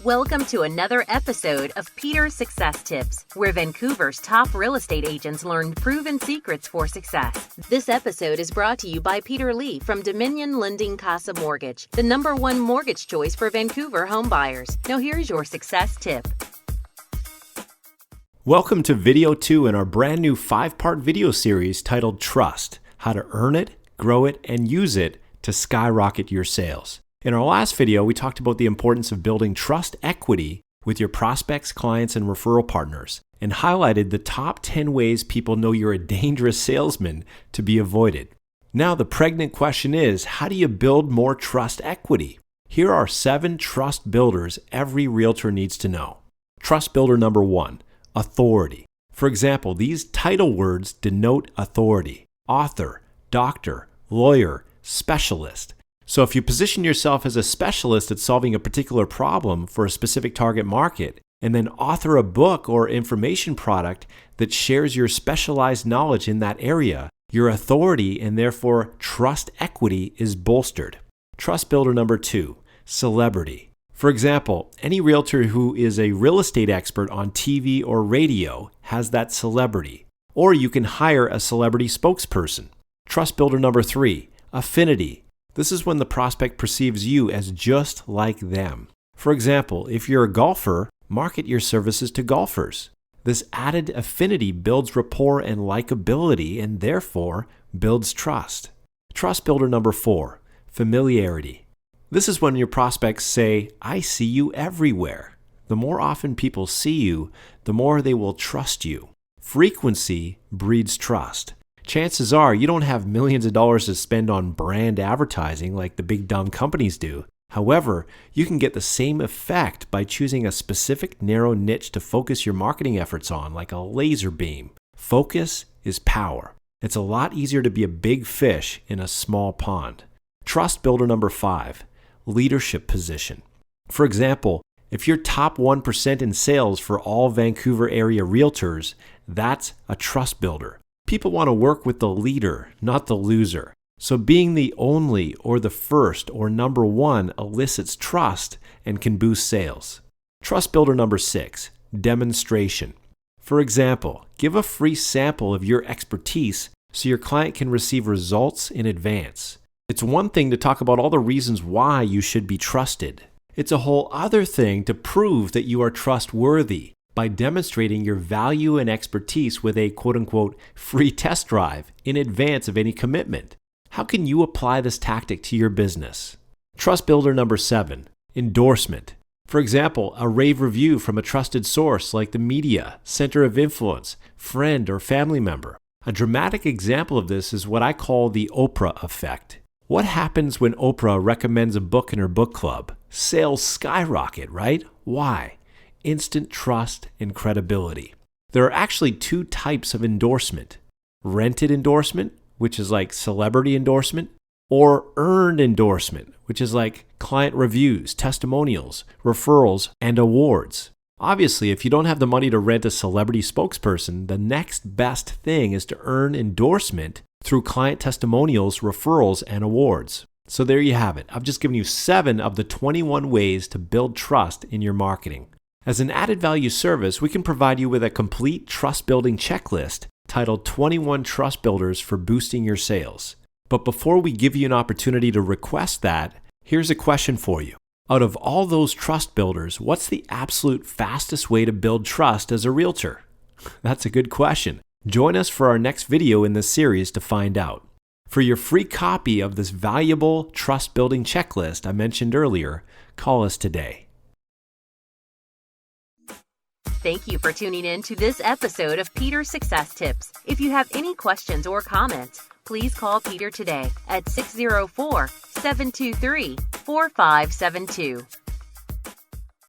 Welcome to another episode of Peter's Success Tips, where Vancouver's top real estate agents learn proven secrets for success. This episode is brought to you by Peter Lee from Dominion Lending Casa Mortgage, the #1 mortgage choice for Vancouver home buyers. Now here's your success tip. Welcome to video 2 in our brand new 5-part video series titled Trust: How to Earn It, Grow It, and Use It to Skyrocket Your Sales. In our last video, we talked about the importance of building trust equity with your prospects, clients, and referral partners, and highlighted the top 10 ways people know you're a dangerous salesman to be avoided. Now, the pregnant question is, how do you build more trust equity? Here are 7 trust builders every realtor needs to know. Trust builder number 1, authority. For example, these title words denote authority: author, doctor, lawyer, specialist. So if you position yourself as a specialist at solving a particular problem for a specific target market, and then author a book or information product that shares your specialized knowledge in that area, your authority and therefore trust equity is bolstered. Trust builder number 2, celebrity. For example, any realtor who is a real estate expert on TV or radio has that celebrity, or you can hire a celebrity spokesperson. Trust builder number 3, affinity. This is when the prospect perceives you as just like them. For example, if you're a golfer, market your services to golfers. This added affinity builds rapport and likability and therefore builds trust. Trust builder number 4, familiarity. This is when your prospects say, "I see you everywhere." The more often people see you, the more they will trust you. Frequency breeds trust. Chances are you don't have millions of dollars to spend on brand advertising like the big dumb companies do. However, you can get the same effect by choosing a specific narrow niche to focus your marketing efforts on, like a laser beam. Focus is power. It's a lot easier to be a big fish in a small pond. Trust builder number 5, leadership position. For example, if you're top 1% in sales for all Vancouver area realtors, that's a trust builder. People want to work with the leader, not the loser. So being the only or the first or number 1 elicits trust and can boost sales. Trust builder number 6, demonstration. For example, give a free sample of your expertise so your client can receive results in advance. It's one thing to talk about all the reasons why you should be trusted. It's a whole other thing to prove that you are trustworthy by demonstrating your value and expertise with a quote-unquote free test drive in advance of any commitment. How can you apply this tactic to your business? Trust builder number 7, endorsement. For example, a rave review from a trusted source like the media, center of influence, friend, or family member. A dramatic example of this is what I call the Oprah effect. What happens when Oprah recommends a book in her book club? Sales skyrocket, right? Why? Instant trust and credibility. There are actually 2 types of endorsement: rented endorsement, which is like celebrity endorsement, or earned endorsement, which is like client reviews, testimonials, referrals, and awards. Obviously, if you don't have the money to rent a celebrity spokesperson, the next best thing is to earn endorsement through client testimonials, referrals, and awards. So there you have it. I've just given you 7 of the 21 ways to build trust in your marketing. As an added value service, we can provide you with a complete trust building checklist titled 21 Trust Builders for Boosting Your Sales. But before we give you an opportunity to request that, here's a question for you. Out of all those trust builders, what's the absolute fastest way to build trust as a realtor? That's a good question. Join us for our next video in this series to find out. For your free copy of this valuable trust building checklist I mentioned earlier, call us today. Thank you for tuning in to this episode of Peter's Success Tips. If you have any questions or comments, please call Peter today at 604-723-4572.